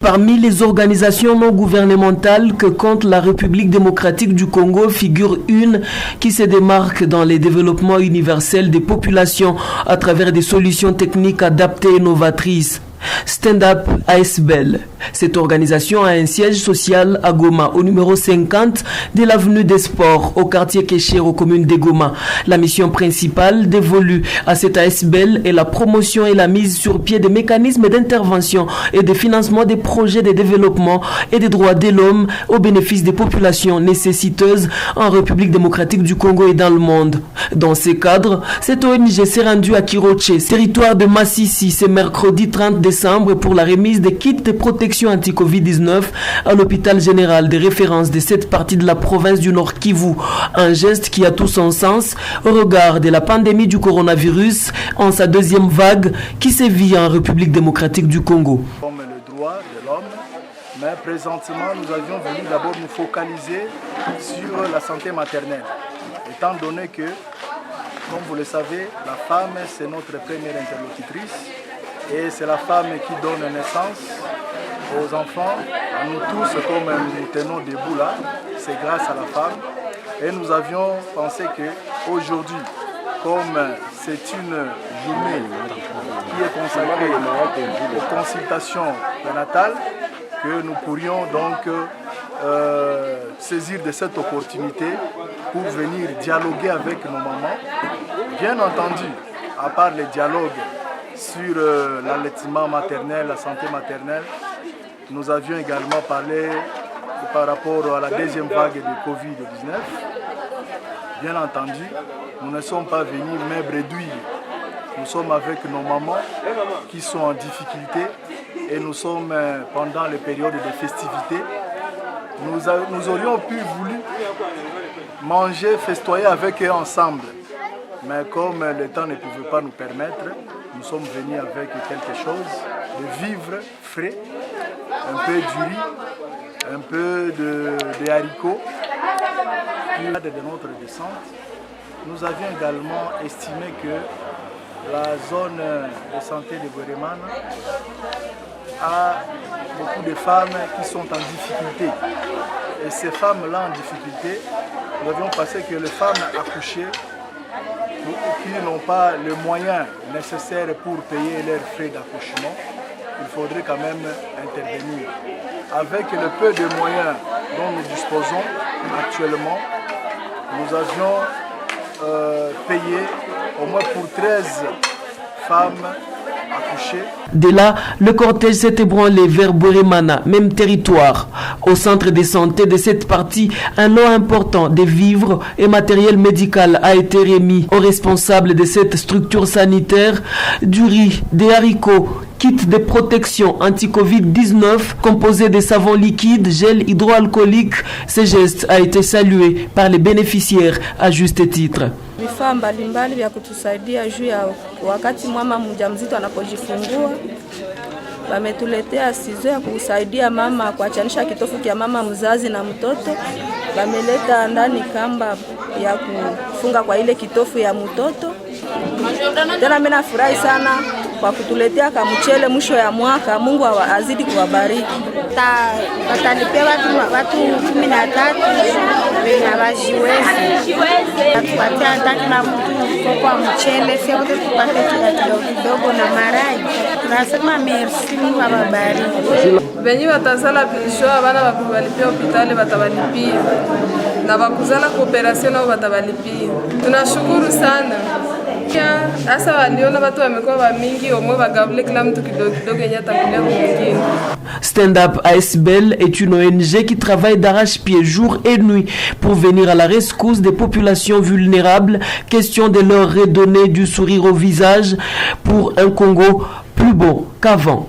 Parmi les organisations non gouvernementales que compte la République démocratique du Congo figure une qui se démarque dans les développements universels des populations à travers des solutions techniques adaptées et novatrices. Stand Up ASBEL. Cette organisation a un siège social à Goma, au numéro 50 de l'avenue des Sports, au quartier Kécher, aux communes de Goma. La mission principale dévolue à cette ASBEL est la promotion et la mise sur pied des mécanismes d'intervention et de financement des projets de développement et des droits de l'homme au bénéfice des populations nécessiteuses en République démocratique du Congo et dans le monde. Dans ces cadres, cette ONG s'est rendue à Kiroche, territoire de Massissi, ce mercredi 30 décembre pour la remise des kits de protection anti-Covid-19 à l'hôpital général de référence de cette partie de la province du Nord Kivu. Un geste qui a tout son sens au regard de la pandémie du coronavirus en sa deuxième vague qui sévit en République démocratique du Congo. Comme le droit de l'homme, mais présentement nous avions voulu d'abord nous focaliser sur la santé maternelle, étant donné que, comme vous le savez, la femme c'est notre première interlocutrice. Et c'est la femme qui donne naissance aux enfants, à nous tous, comme nous tenons debout là, c'est grâce à la femme. Et nous avions pensé qu'aujourd'hui, comme c'est une journée qui est consacrée aux consultations prénatales, que nous pourrions donc saisir de cette opportunité pour venir dialoguer avec nos mamans. Bien entendu, à part les dialogues sur l'allaitement maternel, la santé maternelle, nous avions également parlé par rapport à la deuxième vague de Covid-19. Bien entendu, nous ne sommes pas venus main bredouille. Nous sommes avec nos mamans qui sont en difficulté et nous sommes pendant les périodes de festivités. Nous aurions pu voulu manger, festoyer avec eux ensemble. Mais comme le temps ne pouvait pas nous permettre, nous sommes venus avec quelque chose de vivre frais, un peu du riz, un peu de haricots. De notre descente, nous avions également estimé que la zone de santé de Bweremana a beaucoup de femmes qui sont en difficulté. Et ces femmes-là en difficulté, nous avions pensé que les femmes accouchées qui n'ont pas les moyens nécessaires pour payer leurs frais d'accouchement, il faudrait quand même intervenir. Avec le peu de moyens dont nous disposons actuellement, nous avions payé au moins pour 13 femmes accouchées. De là, le cortège s'est ébranlé vers Bweremana, même territoire. Au centre de santé de cette partie, un lot important de vivres et matériel médical a été remis aux responsables de cette structure sanitaire, du riz, des haricots, kit de protection anti-Covid-19 composé de savon liquide, gel hydroalcoolique. Ce geste a été salué par les bénéficiaires à juste titre. Vifaa mbalimbali vya kutusaidia juu ya wakati mama mjamzito anapojifungua. Wametuletea sizo ya kusaidia mama kuachanisha kitofu kia mama mzazi na mtoto. Wameleta ndani kamba ya kufunga kwa ile kitofu ya mtoto. Tena mimi nafurahi sana kwa kutuletea kamchele mwisho ya mwaka. Mungu azidi kuwabariki. Watalipia watu 13 na wajiwezi. Tupatia hata kila mtu kwa mchele, sio wote tupate kidogo na marai. Tunasema merci, Mungu awabariki. Venye watazala bisho abana bakubalipia hospitali batabalipia. Na bakuzala kooperasyon nao batabalipia. Tunashukuru sana. Asa waliona watu wamekuwa wamingi omwe bagabule kila mtu kidogo yenye atakulia mwingine. Stand Up ASBEL est une ONG qui travaille d'arrache-pied jour et nuit pour venir à la rescousse des populations vulnérables, question de leur redonner du sourire au visage pour un Congo plus beau qu'avant.